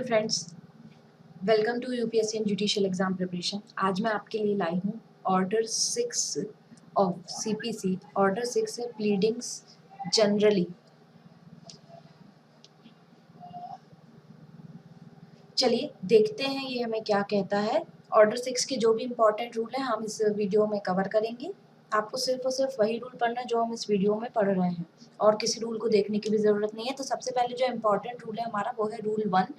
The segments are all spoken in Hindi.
Hello friends, welcome to UPSC and judicial exam preparation. आज मैं आपके लिए लाई हूँ ऑर्डर 6 ऑफ सीपीसी। ऑर्डर 6 है प्लीडिंग्स जनरली। चलिए देखते हैं ये हमें क्या कहता है। ऑर्डर 6 के जो भी इम्पोर्टेंट रूल है हम इस वीडियो में कवर करेंगे। आपको सिर्फ और सिर्फ वही रूल पढ़ना है जो हम इस वीडियो में पढ़ रहे हैं, और किसी रूल को देखने की भी ज़रूरत नहीं है। तो सबसे पहले जो इम्पोर्टेंट रूल है हमारा वो है रूल 1।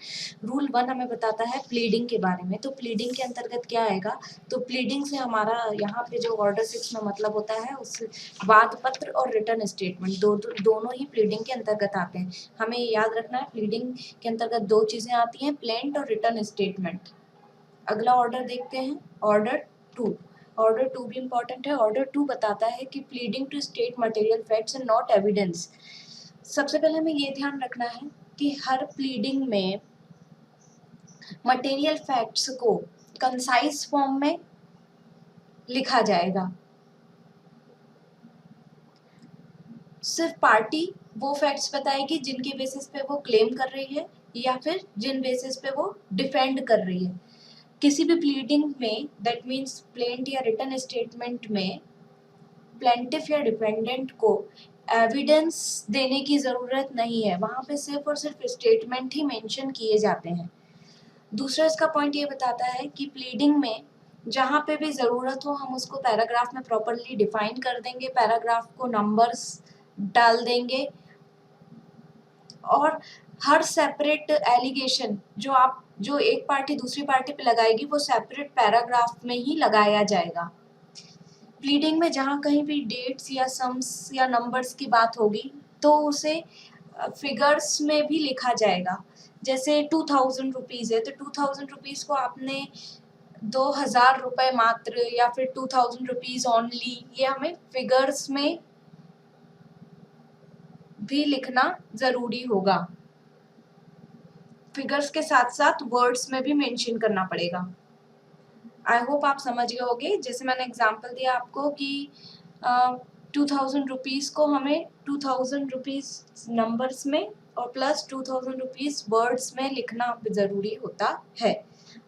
रूल 1 हमें बताता है प्लीडिंग के बारे में। तो प्लीडिंग के अंतर्गत क्या आएगा, तो प्लीडिंग से हमारा यहाँ पे जो ऑर्डर 6 में मतलब होता है उस वाद पत्र और रिटर्न स्टेटमेंट दोनों ही प्लीडिंग के अंतर्गत आते हैं। हमें याद रखना है प्लीडिंग के अंतर्गत दो चीज़ें आती हैं, प्लेंट और रिटर्न स्टेटमेंट। अगला ऑर्डर देखते हैं, ऑर्डर 2। ऑर्डर 2 भी इम्पॉर्टेंट है। ऑर्डर 2 बताता है कि pleading to state material facts and not evidence. सबसे पहले हमें ये ध्यान रखना है कि हर प्लीडिंग में मटेरियल फैक्ट्स को कंसाइज फॉर्म में लिखा जाएगा। सिर्फ पार्टी वो फैक्ट्स बताएगी जिनके बेसिस पे वो क्लेम कर रही है या फिर जिन बेसिस पे वो डिफेंड कर रही है। किसी भी प्लीडिंग में, दैट मीन्स प्लेंट या रिटन स्टेटमेंट में, प्लेंटिफ या डिफेंडेंट को एविडेंस देने की ज़रूरत नहीं है। वहाँ पे सिर्फ और सिर्फ स्टेटमेंट ही मेंशन किए जाते हैं। दूसरा इसका पॉइंट ये बताता है कि प्लीडिंग में जहाँ पे भी ज़रूरत हो हम उसको पैराग्राफ में प्रॉपरली डिफाइन कर देंगे, पैराग्राफ को नंबर्स डाल देंगे, और हर सेपरेट एलिगेशन जो एक पार्टी दूसरी पार्टी पे लगाएगी वो सेपरेट पैराग्राफ में ही लगाया जाएगा। प्लीडिंग में जहाँ कहीं भी डेट्स या सम्स या नंबर्स की बात होगी तो उसे फिगर्स में भी लिखा जाएगा। जैसे 2000 रुपीज़ है तो 2000 रुपीज़ को आपने 2000 रुपये मात्र या फिर 2000 रुपीज़ ओनली, ये हमें फिगर्स में भी लिखना ज़रूरी होगा। फिगर्स के साथ साथ वर्ड्स में भी मेंशन करना पड़ेगा। आई होप आप समझ गए होंगे। जैसे मैंने एग्जांपल दिया आपको कि 2000 रुपीज़ को हमें 2000 रुपीज़ नंबर्स में और प्लस 2000 रुपीज़ वर्ड्स में लिखना ज़रूरी होता है।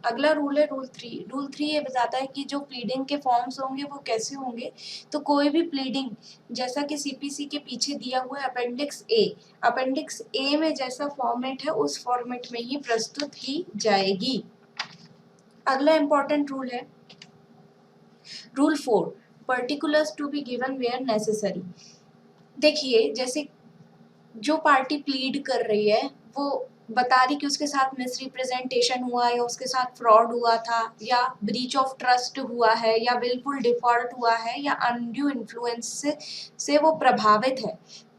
अगला रूल है रूल 3। रूल 3 ये बताता है कि जो प्लीडिंग के फॉर्म्स होंगे वो कैसे होंगे। तो कोई भी प्लीडिंग, जैसा कि सीपीसी के पीछे दिया हुआ है अपेंडिक्स ए में जैसा फॉर्मेट है उस फॉर्मेट में ही प्रस्तुत की जाएगी। अगला इम्पोर्टेंट रूल है rule 4, particulars to be given where necessary. देखिए, जैसे जो पार्टी प्लीड कर रही है वो बता रही कि उसके साथ मिसरिप्रेजेंटेशन हुआ या उसके साथ फ्रॉड हुआ था या ब्रीच ऑफ ट्रस्ट हुआ है या बिल्कुल डिफॉल्ट हुआ है या अनड्यू इन्फ्लुएंस से वो प्रभावित है,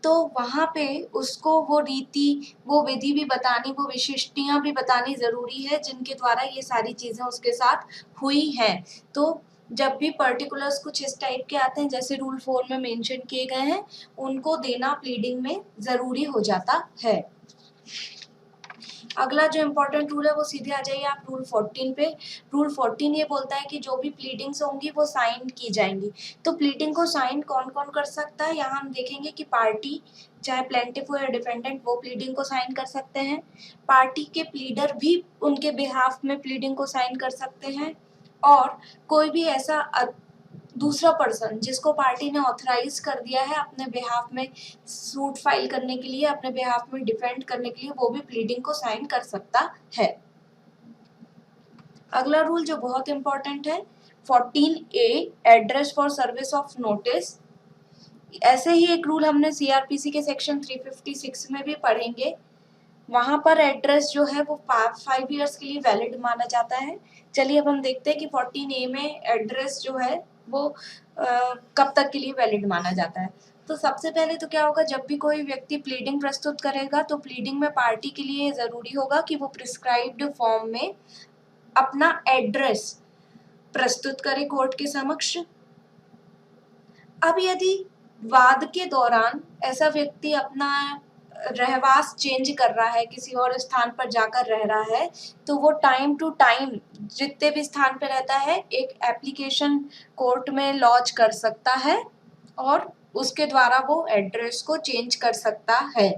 तो वहाँ पे उसको वो रीति, वो विधि भी बतानी, वो विशिष्टियाँ भी बतानी ज़रूरी है जिनके द्वारा ये सारी चीज़ें उसके साथ हुई हैं। तो जब भी पर्टिकुलर्स कुछ इस टाइप के आते हैं जैसे रूल 4 में मेंशन किए गए हैं, उनको देना प्लीडिंग में ज़रूरी हो जाता है। अगला जो इम्पोर्टेंट रूल है वो सीधे आ जाइए आप रूल 14 पे। रूल 14 ये बोलता है कि जो भी प्लीडिंग्स होंगी वो साइन की जाएंगी। तो प्लीडिंग को साइन कौन कौन कर सकता है, यहाँ हम देखेंगे कि पार्टी, चाहे प्लेंटिफ हो या डिफेंडेंट, वो प्लीडिंग को साइन कर सकते हैं। पार्टी के प्लीडर भी उनके बिहाफ में प्लीडिंग को साइन कर सकते हैं, और कोई भी ऐसा दूसरा पर्सन जिसको पार्टी ने ऑथराइज कर दिया है अपने बिहाफ में सूट फाइल करने के लिए, अपने बिहाफ में डिफेंड करने के लिए, वो भी प्लीडिंग को साइन कर सकता है। अगला रूल जो बहुत इंपॉर्टेंट है 14A, address for service of notice. ऐसे ही एक रूल हमने सीआरपीसी के सेक्शन 356 में भी पढ़ेंगे। वहाँ पर एड्रेस जो है वो 5 ईयर्स के लिए वैलिड माना जाता है। चलिए अब हम देखते हैं कि 14A में एड्रेस जो है वो कब तक के लिए वैलिड माना जाता है। तो सबसे पहले तो क्या होगा, जब भी कोई व्यक्ति प्लीडिंग प्रस्तुत करेगा तो प्लीडिंग में पार्टी के लिए ज़रूरी होगा कि वो प्रिस्क्राइब्ड फॉर्म में अपना एड्रेस प्रस्तुत करे कोर्ट के समक्ष। अब यदि वाद के दौरान ऐसा व्यक्ति अपना रहवास चेंज कर रहा है, किसी और स्थान पर जाकर रह रहा है, तो वो टाइम टू टाइम जितने भी स्थान पर रहता है एक एप्लीकेशन कोर्ट में लॉन्च कर सकता है और उसके द्वारा वो एड्रेस को चेंज कर सकता है।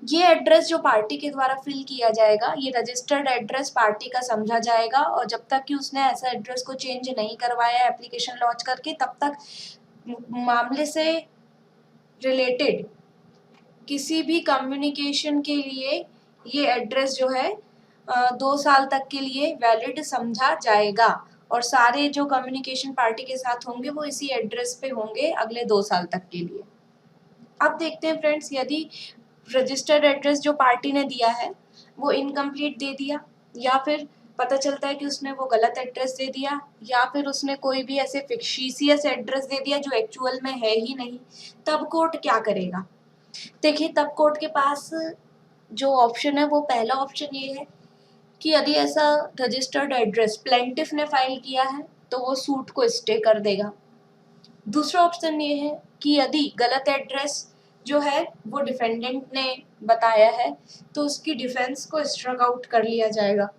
ये एड्रेस जो पार्टी के द्वारा फिल किया जाएगा, ये रजिस्टर्ड एड्रेस पार्टी का समझा जाएगा, और जब तक कि उसने ऐसा एड्रेस को चेंज नहीं करवाया एप्लीकेशन लॉन्च करके, तब तक मामले से रिलेटेड किसी भी कम्युनिकेशन के लिए ये एड्रेस जो है 2 साल तक के लिए वैलिड समझा जाएगा, और सारे जो कम्युनिकेशन पार्टी के साथ होंगे वो इसी एड्रेस पे होंगे अगले 2 साल तक के लिए। अब देखते हैं फ्रेंड्स, यदि रजिस्टर्ड एड्रेस जो पार्टी ने दिया है वो इनकम्प्लीट दे दिया, या फिर पता चलता है कि उसने वो गलत एड्रेस दे दिया, या फिर उसने कोई भी ऐसे फिक्शियस एड्रेस दे दिया जो एक्चुअल में है ही नहीं, तब कोर्ट क्या करेगा? देखिए, तब कोर्ट के पास जो ऑप्शन है वो पहला ऑप्शन ये है कि यदि ऐसा रजिस्टर्ड एड्रेस प्लेंटिफ ने फाइल किया है तो वो सूट को स्टे कर देगा। दूसरा ऑप्शन ये है कि यदि गलत एड्रेस जो है वो डिफेंडेंट ने बताया है तो उसकी डिफेंस को स्ट्रक आउट कर लिया जाएगा।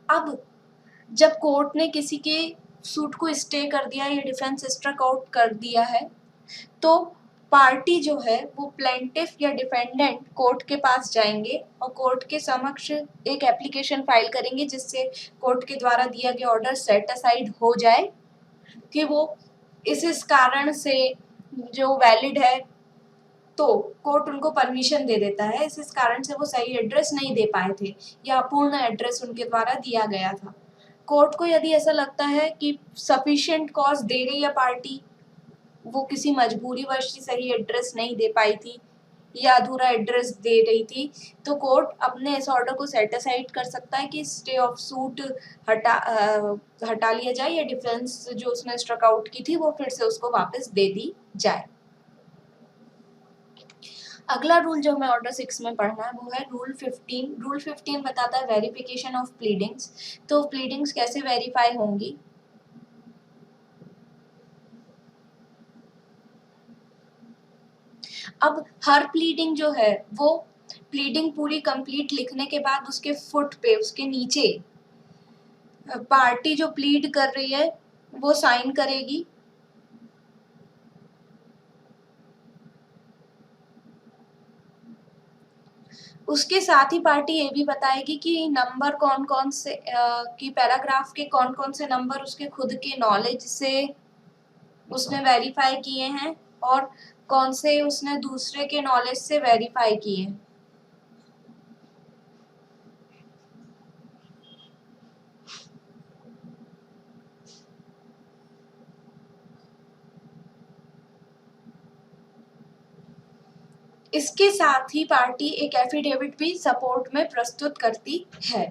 अब जब कोर्ट ने किसी के सूट को स्टे कर दिया या डिफेंस स्ट्रक आउट कर दिया है, तो पार्टी जो है वो प्लेंटिफ या डिफेंडेंट कोर्ट के पास जाएंगे और कोर्ट के समक्ष एक एप्लीकेशन फाइल करेंगे जिससे कोर्ट के द्वारा दिया गया ऑर्डर सेट असाइड हो जाए कि वो इस कारण से जो वैलिड है, तो कोर्ट उनको परमिशन दे देता है इस कारण से वो सही एड्रेस नहीं दे पाए थे या अपूर्ण एड्रेस उनके द्वारा दिया गया था। कोर्ट को यदि ऐसा लगता है कि सफिशिएंट कॉज दे रही है पार्टी, वो किसी मजबूरीवश सही एड्रेस नहीं दे पाई थी या अधूरा एड्रेस दे रही थी, तो कोर्ट अपने इस ऑर्डर को सेट असाइड कर सकता है कि स्टे ऑफ सूट हटा लिया जाए या डिफेंस जो उसने स्ट्रक आउट की थी वो फिर से उसको वापस दे दी जाए। अगला रूल जो हमें ऑर्डर 6 में पढ़ना है वो है रूल 15। रूल 15 बताता है वेरिफिकेशन ऑफ प्लीडिंग्स। तो प्लीडिंग्स कैसे वेरीफाई होंगी? अब हर प्लीडिंग जो है वो प्लीडिंग पूरी कंप्लीट लिखने के बाद उसके फुट पे, उसके नीचे पार्टी जो प्लीड कर रही है वो साइन करेगी। उसके साथ ही पार्टी ये भी बताएगी कि नंबर कौन कौन से कि पैराग्राफ के कौन कौन से नंबर उसके खुद के नॉलेज से उसने वेरीफाई किए हैं और कौन से उसने दूसरे के नॉलेज से वेरीफाई किए हैं। इसके साथ ही पार्टी एक एफिडेविट भी सपोर्ट में प्रस्तुत करती है।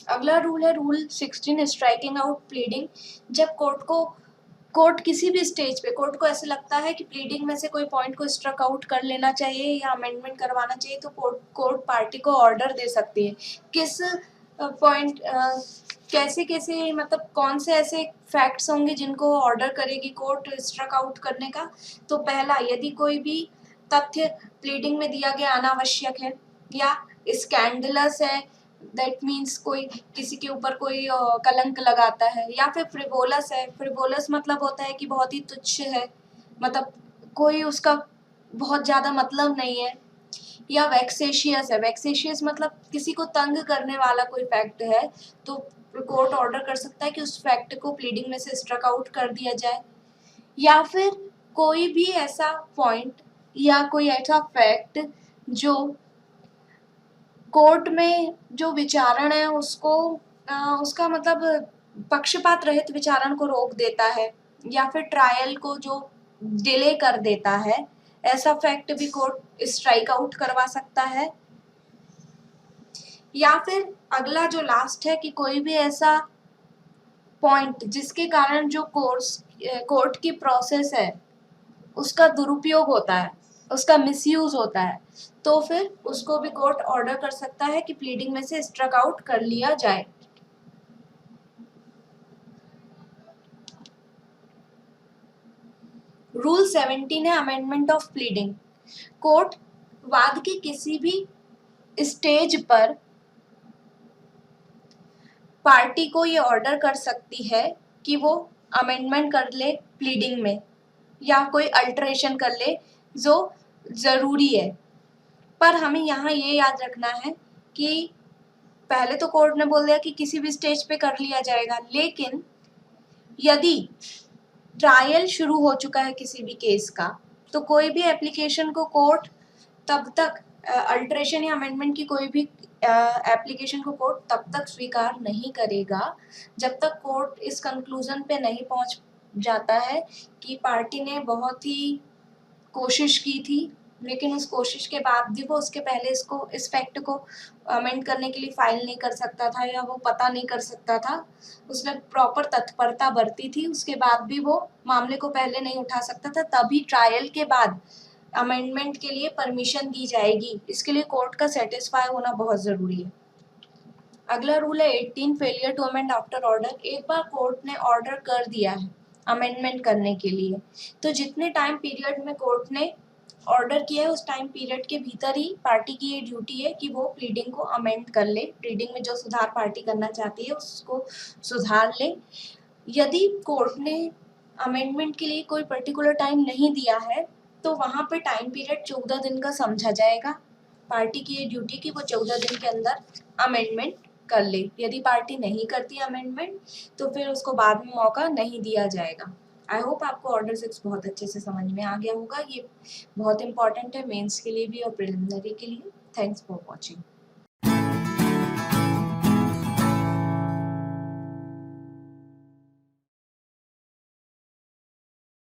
अगला रूल है रूल 16 स्ट्राइकिंग आउट प्लीडिंग। जब कोर्ट किसी भी स्टेज पे कोर्ट को ऐसे लगता है कि प्लीडिंग में से कोई पॉइंट को स्ट्रक आउट कर लेना चाहिए या अमेंडमेंट करवाना चाहिए, तो कोर्ट पार्टी को ऑर्डर दे सकती है। किस पॉइंट कैसे कैसे मतलब कौन से ऐसे फैक्ट्स होंगे जिनको ऑर्डर करेगी कोर्ट स्ट्रक आउट करने का? तो पहला, यदि कोई भी तथ्य प्लीडिंग में दिया गया अनावश्यक है या स्कैंडलस है, दैट मीन्स कोई किसी के ऊपर कोई कलंक लगाता है, या फिर फ्रिवोलस है। फ्रिवोलस मतलब होता है कि बहुत ही तुच्छ है, मतलब कोई उसका बहुत ज्यादा मतलब नहीं है। या वैक्सेशियस है, वैक्सेशियस मतलब किसी को तंग करने वाला कोई फैक्ट है, तो कोर्ट ऑर्डर कर सकता है कि उस फैक्ट को प्लीडिंग में से स्ट्रक आउट कर दिया जाए। या फिर कोई भी ऐसा पॉइंट या कोई ऐसा फैक्ट जो कोर्ट में जो विचारण है उसको उसका मतलब पक्षपात रहित विचारण को रोक देता है या फिर ट्रायल को जो डिले कर देता है, ऐसा फैक्ट भी कोर्ट स्ट्राइक आउट करवा सकता है। या फिर अगला जो लास्ट है कि कोई भी ऐसा पॉइंट जिसके कारण जो कोर्ट की प्रोसेस है उसका दुरुपयोग होता है, उसका मिसयूज होता है, तो फिर उसको भी कोर्ट ऑर्डर कर सकता है कि प्लीडिंग में से स्ट्रक आउट कर लिया जाए। रूल 17 है अमेंडमेंट ऑफ प्लीडिंग। कोर्ट वाद के किसी भी स्टेज पर पार्टी को ये ऑर्डर कर सकती है कि वो अमेंडमेंट कर ले प्लीडिंग में, या कोई अल्टरेशन कर ले जो ज़रूरी है। पर हमें यहाँ ये याद रखना है कि पहले तो कोर्ट ने बोल दिया कि किसी भी स्टेज पे कर लिया जाएगा, लेकिन यदि ट्रायल शुरू हो चुका है किसी भी केस का, तो कोई भी एप्लीकेशन को कोर्ट तब तक अल्टरेशन या अमेंडमेंट की कोई भी एप्लीकेशन को कोर्ट तब तक स्वीकार नहीं करेगा जब तक कोर्ट इस कंक्लूजन पे नहीं पहुंच जाता है कि पार्टी ने बहुत ही कोशिश की थी, लेकिन उस कोशिश के बाद भी वो उसके पहले इस फैक्ट को अमेंड करने के लिए फाइल नहीं कर सकता था या वो पता नहीं कर सकता था, उसने प्रॉपर तत्परता बरती थी, उसके बाद भी वो मामले को पहले नहीं उठा सकता था, तभी ट्रायल के बाद अमेंडमेंट के लिए परमिशन दी जाएगी। इसके लिए कोर्ट का सेटिस्फाई होना बहुत ज़रूरी है। अगला रूल है 18 failure to amend after order. एक बार कोर्ट ने ऑर्डर कर दिया है अमेंडमेंट करने के लिए, तो जितने टाइम पीरियड में कोर्ट ने ऑर्डर किया है उस टाइम पीरियड के भीतर ही पार्टी की ये ड्यूटी है कि वो प्लीडिंग को अमेंड कर ले, प्लीडिंग में जो सुधार पार्टी करना चाहती है उसको सुधार ले। यदि कोर्ट ने अमेंडमेंट के लिए कोई पर्टिकुलर टाइम नहीं दिया है तो वहाँ पे टाइम पीरियड 14 दिन का समझा जाएगा। पार्टी की ये ड्यूटी कि वो 14 दिन के अंदर अमेंडमेंट कर ले। यदि पार्टी नहीं करती अमेंडमेंट तो फिर उसको बाद में मौका नहीं दिया जाएगा। आई होप आपको ऑर्डर 6 बहुत अच्छे से समझ में आ गया होगा। ये बहुत इंपॉर्टेंट है मेंस के लिए भी और प्रिलिमिनरी के लिए। Thanks for watching.